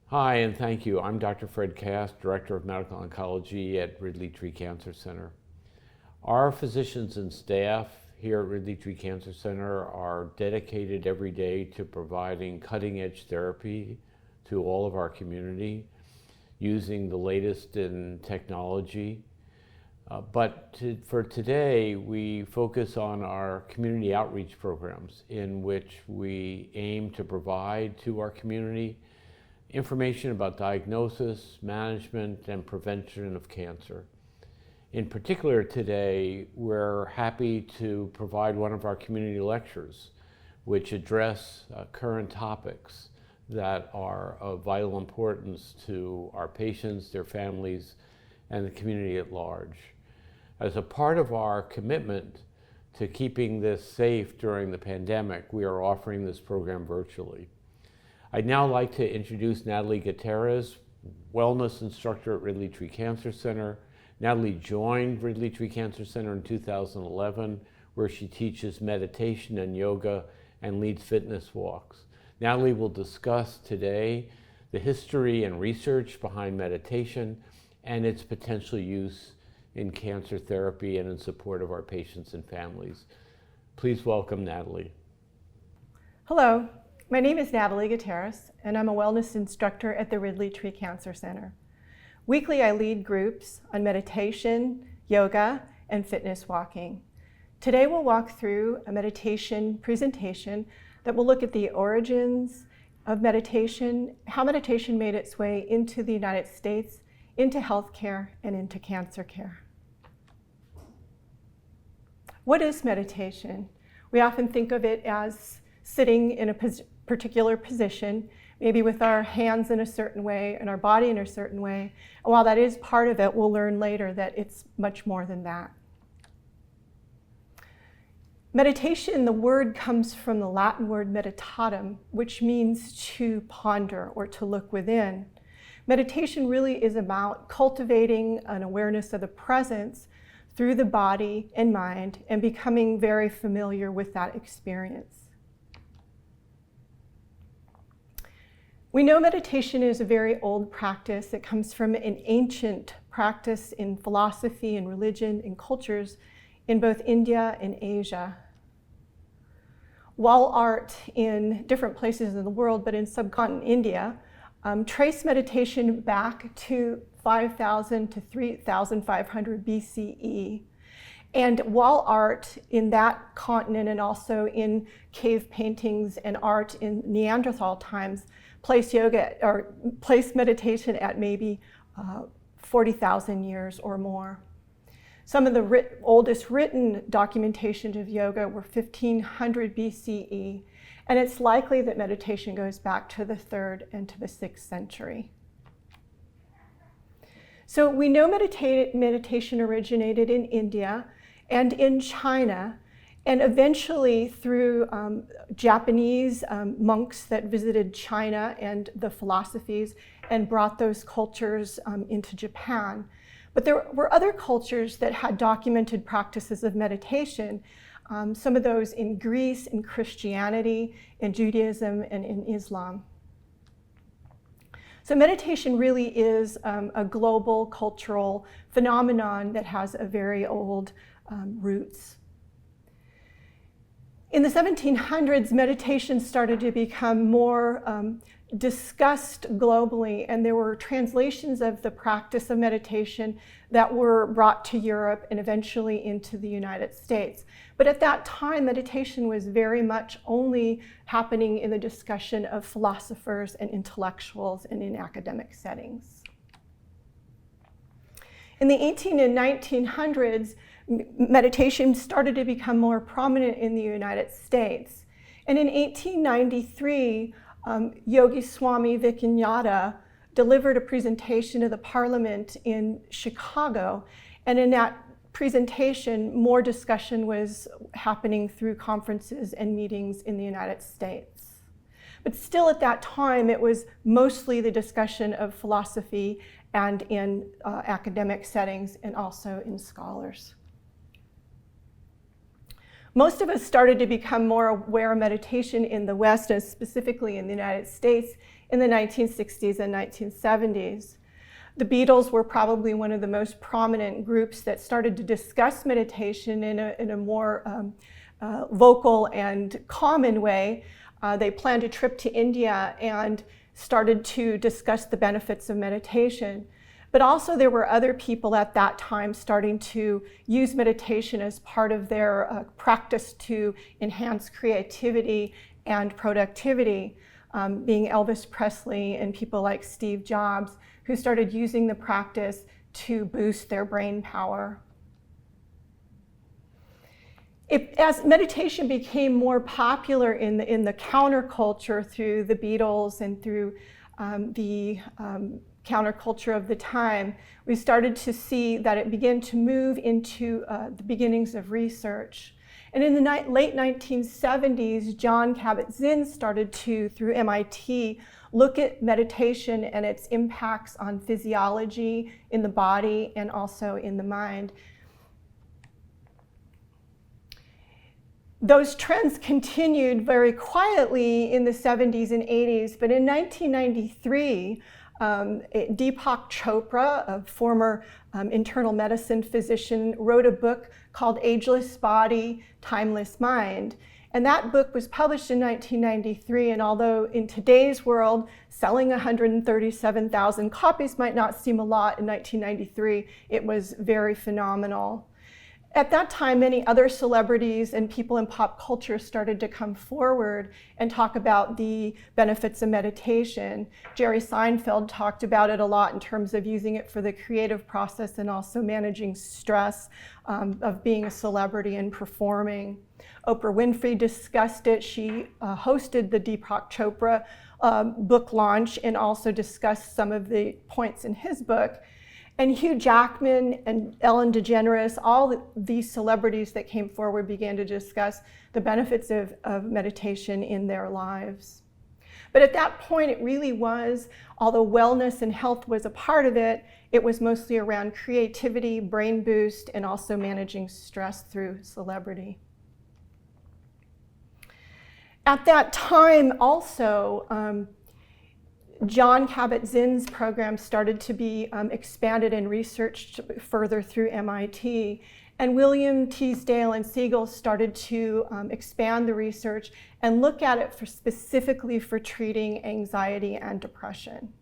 Hi, and thank you. I'm Dr. Fred Cass, Director of Medical Oncology at Ridley-Tree Cancer Center. Our physicians and staff here at Ridley-Tree Cancer Center are dedicated every day to providing cutting-edge therapy to all of our community using the latest in technology. For today, we focus on our community outreach programs in which we aim to provide to our community information about diagnosis, management, and prevention of cancer. In particular today, we're happy to provide one of our community lectures which address current topics that are of vital importance to our patients, their families, and the community at large. As a part of our commitment to keeping this safe during the pandemic, we are offering this program virtually. I'd now like to introduce Natalie Gutierrez, wellness instructor at Ridley-Tree Cancer Center. Natalie joined Ridley-Tree Cancer Center in 2011, where she teaches meditation and yoga and leads fitness walks. Natalie will discuss today the history and research behind meditation and its potential use in cancer therapy and in support of our patients and families. Please welcome Natalie. Hello, my name is Natalie Gutierrez, and I'm a wellness instructor at the Ridley-Tree Cancer Center. Weekly, I lead groups on meditation, yoga, and fitness walking. Today, we'll walk through a meditation presentation that will look at the origins of meditation, how meditation made its way into the United States, into healthcare, and into cancer care. What is meditation? We often think of it as sitting in a particular position, maybe with our hands in a certain way and our body in a certain way. And while that is part of it, we'll learn later that it's much more than that. Meditation, the word comes from the Latin word meditatum, which means to ponder or to look within. Meditation really is about cultivating an awareness of the presence through the body and mind and becoming very familiar with that experience. We know meditation is a very old practice. It comes from an ancient practice in philosophy and religion and cultures in both India and Asia. Wall art in different places in the world, but in subcontinent India, trace meditation back to 5,000 to 3,500 BCE. And wall art in that continent and also in cave paintings and art in Neanderthal times place meditation at maybe 40,000 years or more. Some of the oldest written documentation of yoga were 1500 BCE, and it's likely that meditation goes back to the 3rd and to the 6th century. So we know meditation originated in India and in China, and eventually through Japanese monks that visited China and the philosophies and brought those cultures into Japan. But there were other cultures that had documented practices of meditation, some of those in Greece, in Christianity, in Judaism, and in Islam. So meditation really is a global cultural phenomenon that has a very old roots. In the 1700s, meditation started to become more discussed globally, and there were translations of the practice of meditation that were brought to Europe and eventually into the United States. But at that time, meditation was very much only happening in the discussion of philosophers and intellectuals and in academic settings. In the 1800s and 1900s, meditation started to become more prominent in the United States. And in 1893, Yogi Swami Vivekananda delivered a presentation to the Parliament in Chicago. And in that presentation, more discussion was happening through conferences and meetings in the United States. But still at that time, it was mostly the discussion of philosophy and in academic settings and also in scholars. Most of us started to become more aware of meditation in the West, and specifically in the United States, in the 1960s and 1970s. The Beatles were probably one of the most prominent groups that started to discuss meditation in a more vocal and common way. They planned a trip to India and started to discuss the benefits of meditation. But also there were other people at that time starting to use meditation as part of their practice to enhance creativity and productivity, being Elvis Presley and people like Steve Jobs, who started using the practice to boost their brain power. As meditation became more popular in the counterculture through the Beatles and through the counterculture of the time, we started to see that it began to move into the beginnings of research. And in the late 1970s, Jon Kabat-Zinn started to, through MIT, look at meditation and its impacts on physiology in the body and also in the mind. Those trends continued very quietly in the 70s and 80s, but in 1993, Deepak Chopra, a former internal medicine physician, wrote a book called Ageless Body, Timeless Mind. And that book was published in 1993, and although in today's world, selling 137,000 copies might not seem a lot, in 1993, it was very phenomenal. At that time, many other celebrities and people in pop culture started to come forward and talk about the benefits of meditation. Jerry Seinfeld talked about it a lot in terms of using it for the creative process and also managing stress of being a celebrity and performing. Oprah Winfrey discussed it. She hosted the Deepak Chopra book launch and also discussed some of the points in his book. And Hugh Jackman and Ellen DeGeneres, all these celebrities that came forward began to discuss the benefits of meditation in their lives. But at that point, it really was, although wellness and health was a part of it, it was mostly around creativity, brain boost, and also managing stress through celebrity. At that time also, Jon Kabat-Zinn's program started to be expanded and researched further through MIT, and William Teasdale and Siegel started to expand the research and look at it specifically for treating anxiety and depression.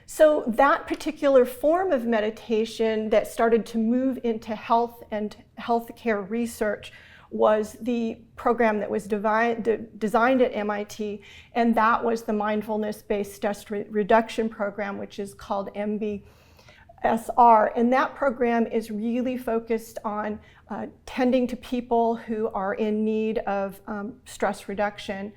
So that particular form of meditation that started to move into health and healthcare research was the program that was designed at MIT, and that was the mindfulness-based stress reduction program, which is called MBSR. And that program is really focused on tending to people who are in need of stress reduction.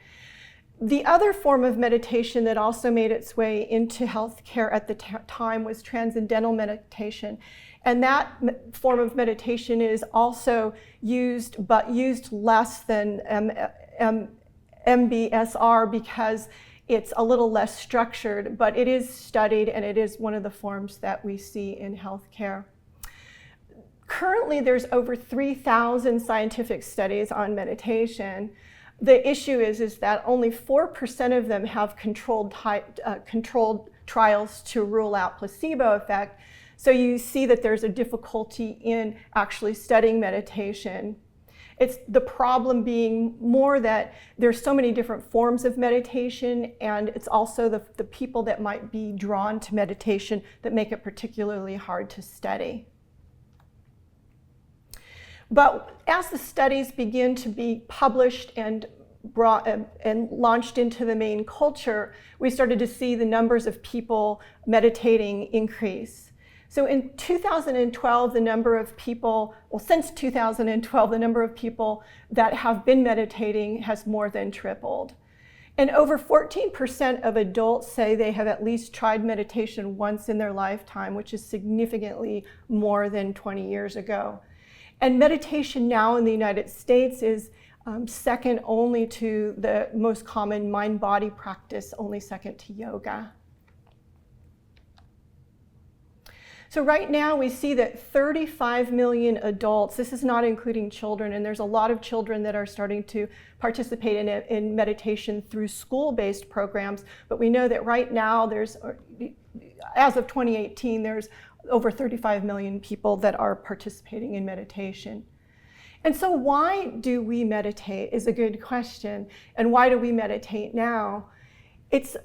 The other form of meditation that also made its way into healthcare at the time was transcendental meditation. And that form of meditation is also used, but used less than MBSR because it's a little less structured, but it is studied and it is one of the forms that we see in healthcare. Currently, there's over 3,000 scientific studies on meditation. The issue is that only 4% of them have controlled trials to rule out placebo effect. So you see that there's a difficulty in actually studying meditation. It's the problem being more that there's so many different forms of meditation, and it's also the people that might be drawn to meditation that make it particularly hard to study. But as the studies begin to be published and brought and launched into the main culture, we started to see the numbers of people meditating increase. So in 2012, the number of people, since 2012, the number of people that have been meditating has more than tripled. And over 14% of adults say they have at least tried meditation once in their lifetime, which is significantly more than 20 years ago. And meditation now in the United States is second only to the most common mind-body practice, only second to yoga. So right now we see that 35 million adults, this is not including children, and there's a lot of children that are starting to participate in meditation through school-based programs, but we know that right now there's, as of 2018, there's over 35 million people that are participating in meditation. And so why do we meditate is a good question, and why do we meditate now? It's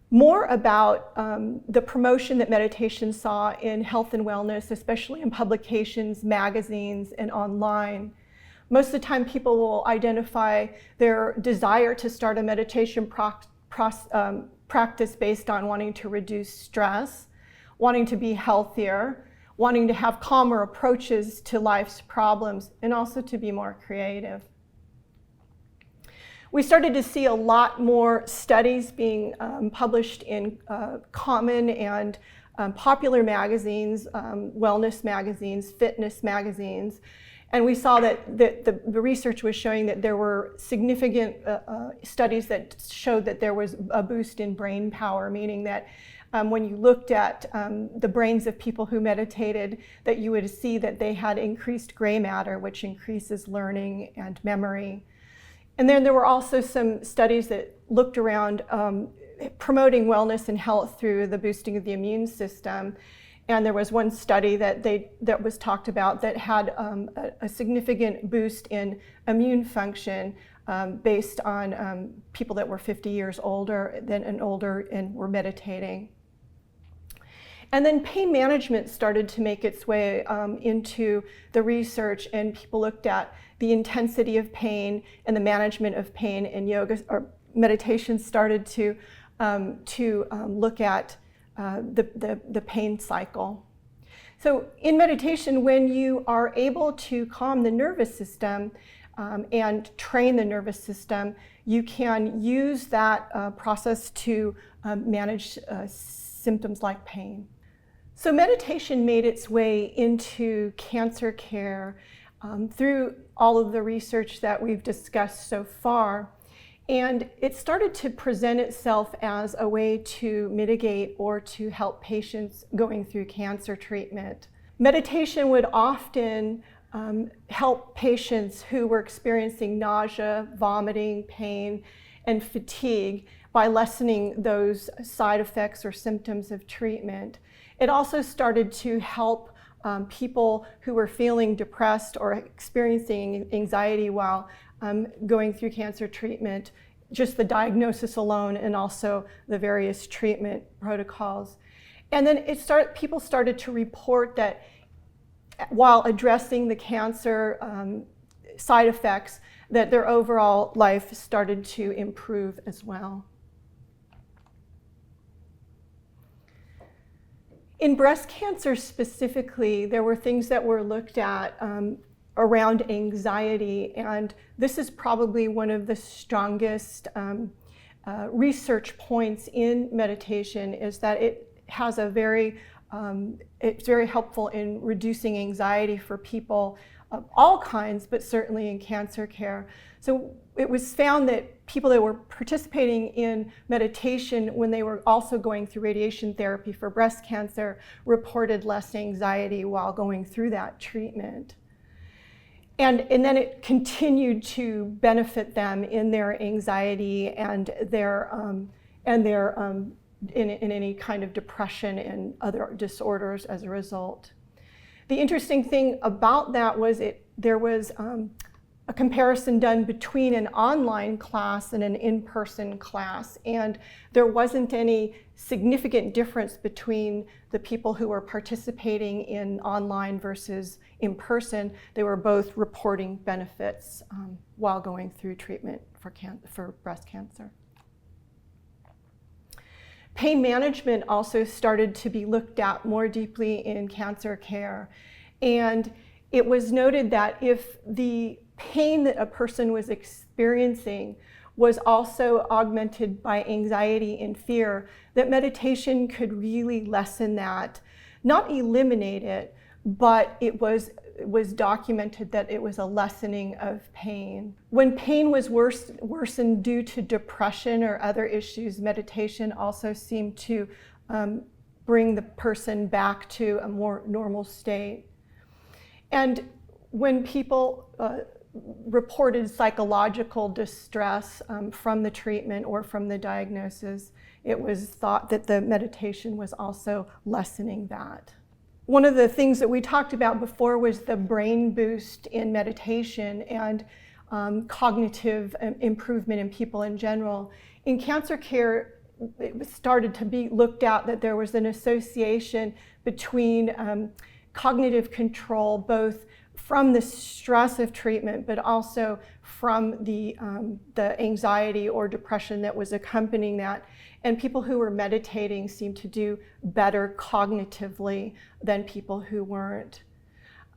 more about the promotion that meditation saw in health and wellness, especially in publications, magazines, and online. Most of the time people will identify their desire to start a meditation practice based on wanting to reduce stress, wanting to be healthier, wanting to have calmer approaches to life's problems, and also to be more creative. We started to see a lot more studies being published in common and popular magazines, wellness magazines, fitness magazines, and we saw that the research was showing that there were significant studies that showed that there was a boost in brain power, meaning that when you looked at the brains of people who meditated, that you would see that they had increased gray matter, which increases learning and memory. And then there were also some studies that looked around promoting wellness and health through the boosting of the immune system. And there was one study that was talked about that had a significant boost in immune function based on people that were 50 years older and were meditating. And then pain management started to make its way into the research, and people looked at the intensity of pain and the management of pain, and yoga or meditation started to look at the pain cycle. So in meditation, when you are able to calm the nervous system and train the nervous system, you can use that process to manage symptoms like pain. So meditation made its way into cancer care through all of the research that we've discussed so far. And it started to present itself as a way to mitigate or to help patients going through cancer treatment. Meditation would often help patients who were experiencing nausea, vomiting, pain, and fatigue by lessening those side effects or symptoms of treatment. It also started to help people who were feeling depressed or experiencing anxiety while going through cancer treatment, just the diagnosis alone, and also the various treatment protocols. And then people started to report that while addressing the cancer side effects, that their overall life started to improve as well. In breast cancer specifically, there were things that were looked at around anxiety, and this is probably one of the strongest research points in meditation, is that it has it's very helpful in reducing anxiety for people of all kinds, but certainly in cancer care. So it was found that people that were participating in meditation when they were also going through radiation therapy for breast cancer reported less anxiety while going through that treatment. And then it continued to benefit them in their anxiety and in any kind of depression and other disorders as a result. The interesting thing about that was there was a comparison done between an online class and an in-person class, and there wasn't any significant difference between the people who were participating in online versus in person. They were both reporting benefits while going through treatment for breast cancer. Pain management also started to be looked at more deeply in cancer care, and it was noted that if the pain that a person was experiencing was also augmented by anxiety and fear, that meditation could really lessen that, not eliminate it, but it was documented that it was a lessening of pain. When pain was worsened due to depression or other issues, meditation also seemed to bring the person back to a more normal state. And when people reported psychological distress from the treatment or from the diagnosis, it was thought that the meditation was also lessening that. One of the things that we talked about before was the brain boost in meditation and cognitive improvement in people in general. In cancer care, it started to be looked at that there was an association between cognitive control, both from the stress of treatment, but also from the anxiety or depression that was accompanying that. And people who were meditating seemed to do better cognitively than people who weren't.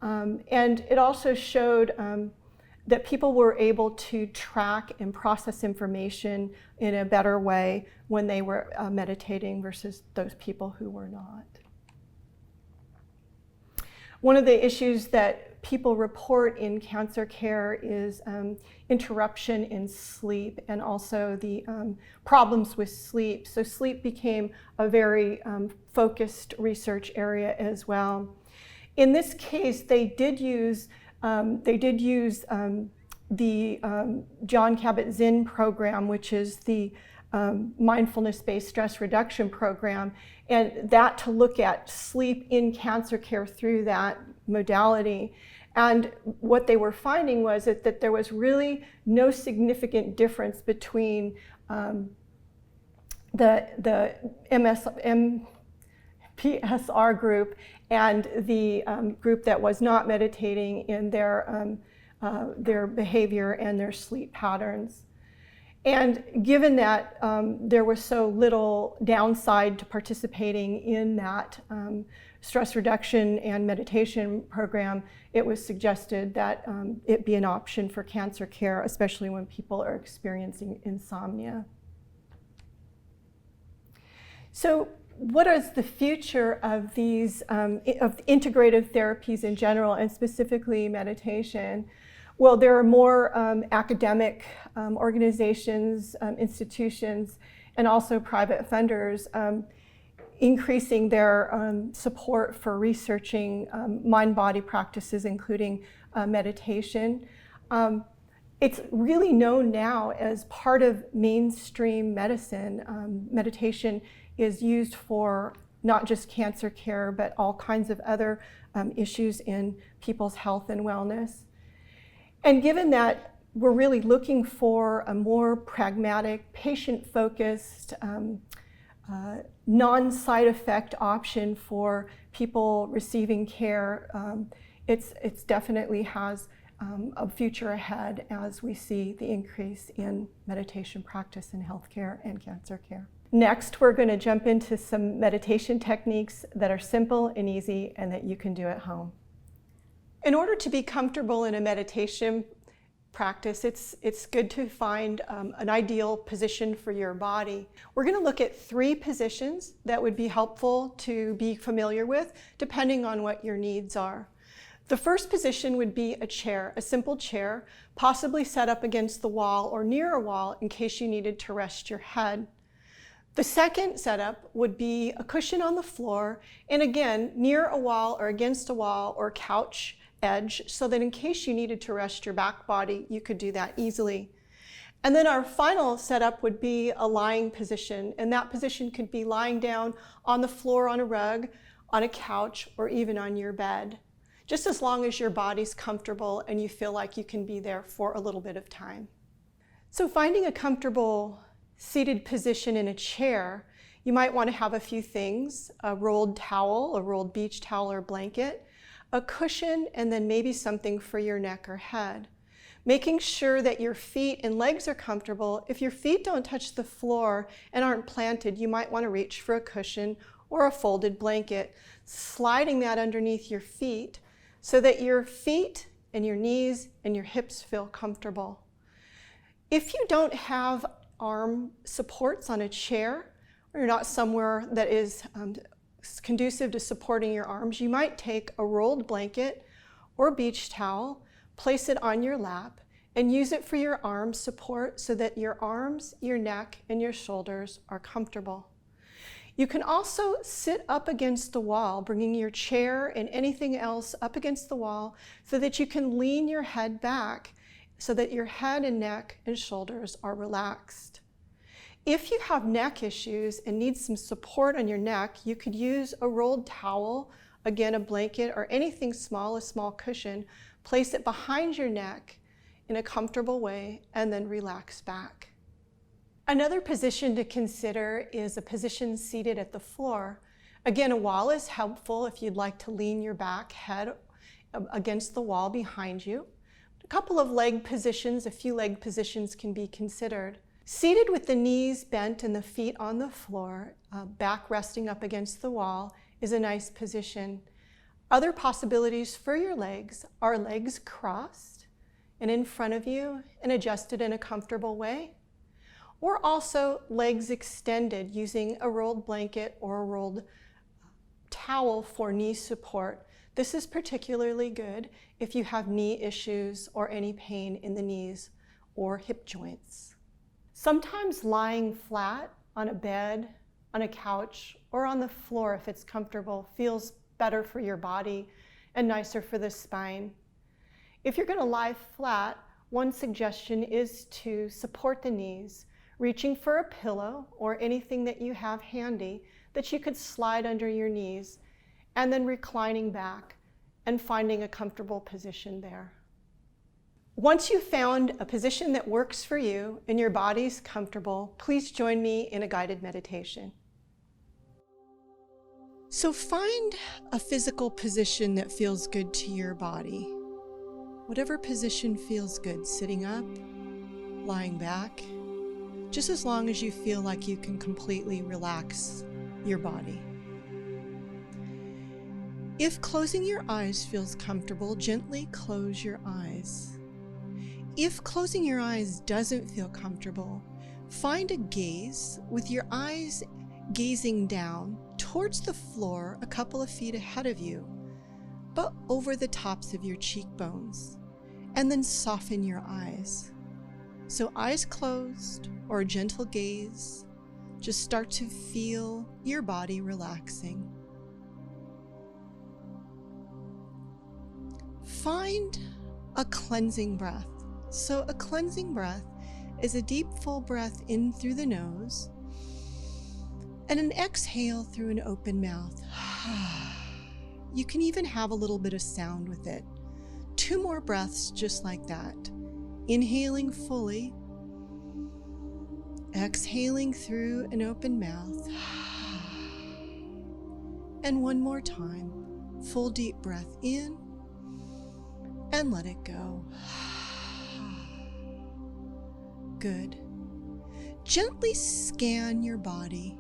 And it also showed that people were able to track and process information in a better way when they were meditating versus those people who were not. One of the issues that people report in cancer care is interruption in sleep and also the problems with sleep. So sleep became a very focused research area as well. In this case, they did use the John Kabat-Zinn program, which is the mindfulness-based stress reduction program, and that to look at sleep in cancer care through that modality. And what they were finding was that there was really no significant difference between the MPSR group and the group that was not meditating in their behavior and their sleep patterns. And given that there was so little downside to participating in that stress reduction and meditation program, it was suggested that it be an option for cancer care, especially when people are experiencing insomnia. So what is the future of these of integrative therapies in general, and specifically meditation? Well, there are more academic organizations, institutions, and also private funders increasing their support for researching mind-body practices, including meditation. It's really known now as part of mainstream medicine. Meditation is used for not just cancer care, but all kinds of other issues in people's health and wellness. And given that we're really looking for a more pragmatic, patient-focused, non-side effect option for people receiving care, it's definitely has a future ahead as we see the increase in meditation practice in healthcare and cancer care. Next, we're going to jump into some meditation techniques that are simple and easy and that you can do at home. In order to be comfortable in a meditation practice, it's good to find an ideal position for your body. We're going to look at 3 positions that would be helpful to be familiar with, depending on what your needs are. The first position would be a chair, a simple chair, possibly set up against the wall or near a wall in case you needed to rest your head. The second setup would be a cushion on the floor, and again, near a wall or against a wall or couch edge, so that in case you needed to rest your back body, you could do that easily. And then our final setup would be a lying position, and that position could be lying down on the floor on a rug, on a couch, or even on your bed, just as long as your body's comfortable and you feel like you can be there for a little bit of time. So finding a comfortable seated position in a chair, you might want to have a few things: a rolled towel, a rolled beach towel or blanket, a cushion, and then maybe something for your neck or head. Making sure that your feet and legs are comfortable. If your feet don't touch the floor and aren't planted, you might want to reach for a cushion or a folded blanket, sliding that underneath your feet so that your feet and your knees and your hips feel comfortable. If you don't have arm supports on a chair, or you're not somewhere that is conducive to supporting your arms, you might take a rolled blanket or beach towel, place it on your lap, and use it for your arm support so that your arms, your neck, and your shoulders are comfortable. You can also sit up against the wall, bringing your chair and anything else up against the wall so that you can lean your head back so that your head and neck and shoulders are relaxed. If you have neck issues and need some support on your neck, you could use a rolled towel, again, a blanket or anything small, a small cushion, place it behind your neck in a comfortable way, and then relax back. Another position to consider is a position seated at the floor. Again, a wall is helpful if you'd like to lean your back head against the wall behind you. A couple of leg positions, a few leg positions can be considered. Seated with the knees bent and the feet on the floor, back resting up against the wall, is a nice position. Other possibilities for your legs are legs crossed and in front of you and adjusted in a comfortable way, or also legs extended using a rolled blanket or a rolled towel for knee support. This is particularly good if you have knee issues or any pain in the knees or hip joints. Sometimes lying flat on a bed, on a couch, or on the floor if it's comfortable feels better for your body and nicer for the spine. If you're going to lie flat, one suggestion is to support the knees, reaching for a pillow or anything that you have handy that you could slide under your knees, and then reclining back and finding a comfortable position there. Once you've found a position that works for you and your body's comfortable, please join me in a guided meditation. So find a physical position that feels good to your body. Whatever position feels good, sitting up, lying back, just as long as you feel like you can completely relax your body. If closing your eyes feels comfortable, gently close your eyes. If closing your eyes doesn't feel comfortable, find a gaze with your eyes gazing down towards the floor a couple of feet ahead of you, but over the tops of your cheekbones, and then soften your eyes. So eyes closed or a gentle gaze, just start to feel your body relaxing. Find a cleansing breath. So a cleansing breath is a deep, full breath in through the nose and an exhale through an open mouth. You can even have a little bit of sound with it. 2 more breaths just like that. Inhaling fully, exhaling through an open mouth, and 1 more time. Full deep breath in and let it go. Good. Gently scan your body,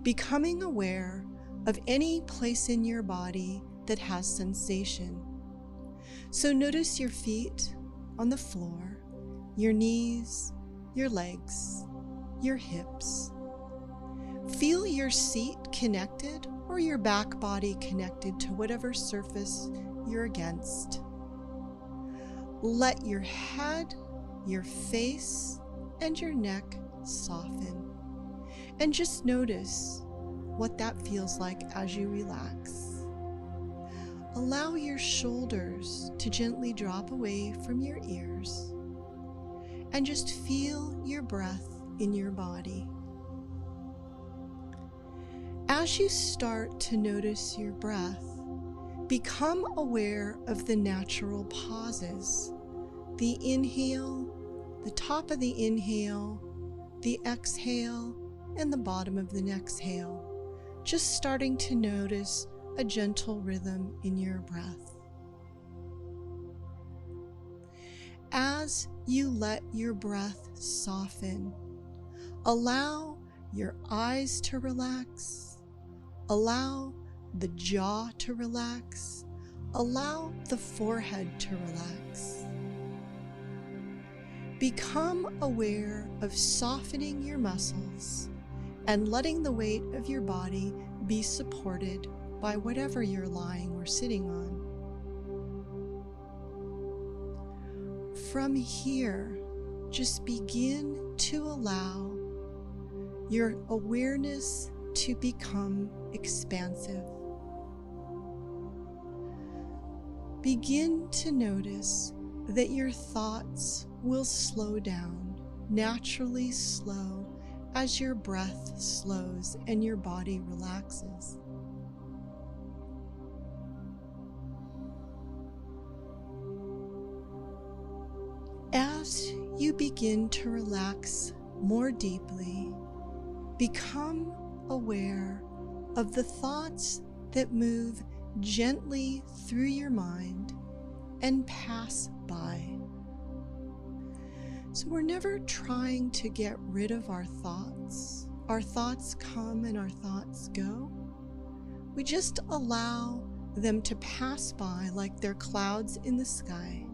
becoming aware of any place in your body that has sensation. So notice your feet on the floor, your knees, your legs, your hips. Feel your seat connected or your back body connected to whatever surface you're against. Let your head, your face, and your neck soften. And just notice what that feels like as you relax. Allow your shoulders to gently drop away from your ears. And just feel your breath in your body. As you start to notice your breath, become aware of the natural pauses. The inhale, the top of the inhale, the exhale, and the bottom of the exhale. Just starting to notice a gentle rhythm in your breath. As you let your breath soften, allow your eyes to relax, allow the jaw to relax, allow the forehead to relax. Become aware of softening your muscles and letting the weight of your body be supported by whatever you're lying or sitting on. From here, just begin to allow your awareness to become expansive. Begin to notice that your thoughts will slow down, naturally slow, as your breath slows and your body relaxes. As you begin to relax more deeply, become aware of the thoughts that move gently through your mind and pass by. So we're never trying to get rid of our thoughts. Our thoughts come and our thoughts go. We just allow them to pass by like they're clouds in the sky.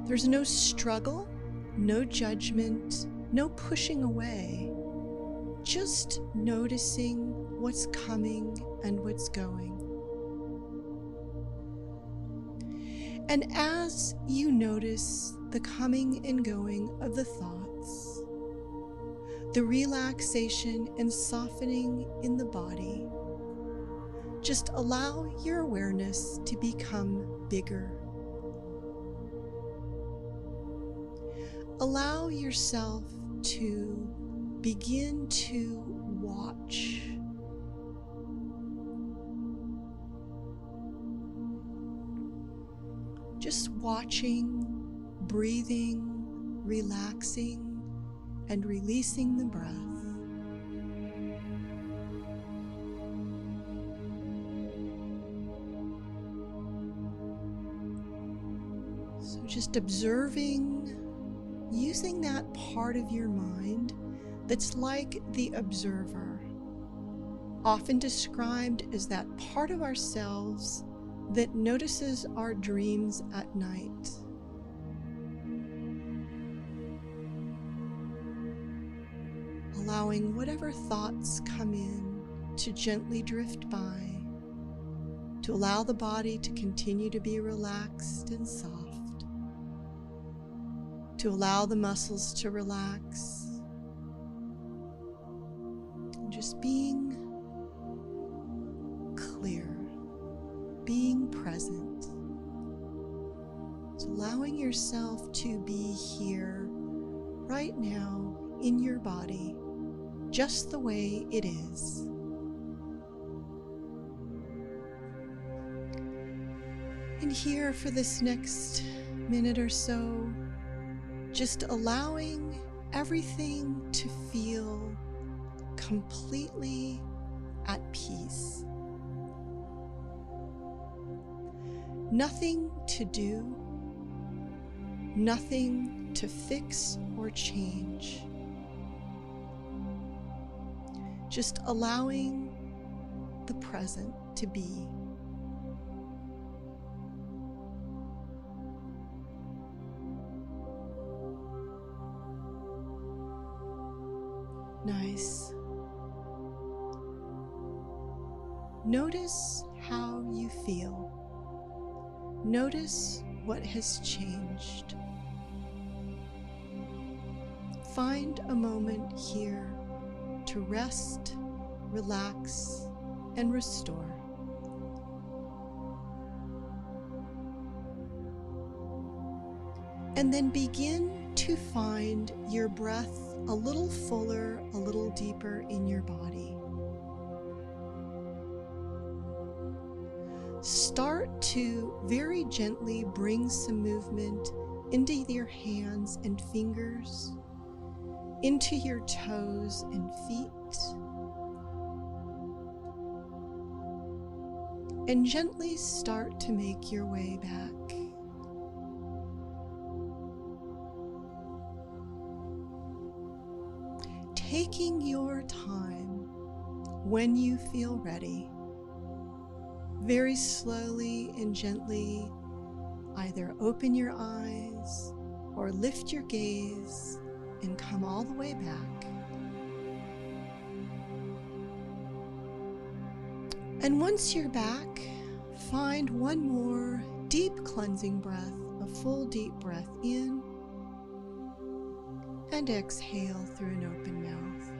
There's no struggle, no judgment, no pushing away, just noticing what's coming and what's going. And as you notice the coming and going of the thoughts, the relaxation and softening in the body, just allow your awareness to become bigger. Allow yourself to begin to watch. Just watching, breathing, relaxing, and releasing the breath. So just observing, using that part of your mind that's like the observer, often described as that part of ourselves that notices our dreams at night. Allowing whatever thoughts come in to gently drift by, to allow the body to continue to be relaxed and soft, to allow the muscles to relax, and just being clear, being present. So allowing yourself to be here right now in your body, just the way it is. And here for this next minute or so, just allowing everything to feel completely at peace. Nothing to do, nothing to fix or change. Just allowing the present to be. Nice. Notice how you feel. Notice what has changed. Find a moment here to rest, relax, and restore. And then begin to find your breath a little fuller, a little deeper in your body. Start to very gently bring some movement into your hands and fingers, into your toes and feet, and gently start to make your way back. Taking your time when you feel ready, very slowly and gently either open your eyes or lift your gaze and come all the way back. And once you're back, find one more deep cleansing breath, a full deep breath in, and exhale through an open mouth.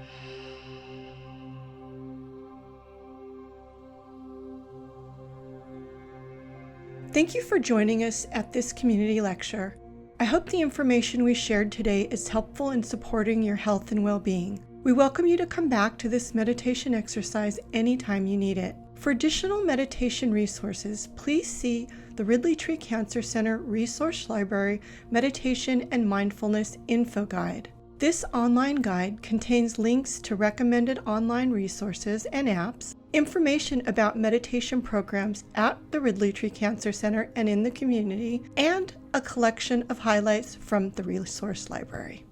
Thank you for joining us at this community lecture. I hope the information we shared today is helpful in supporting your health and well-being. We welcome you to come back to this meditation exercise anytime you need it. For additional meditation resources, please see the Ridley-Tree Cancer Center Resource Library Meditation and Mindfulness Info Guide. This online guide contains links to recommended online resources and apps, information about meditation programs at the Ridley-Tree Cancer Center and in the community, and a collection of highlights from the resource library.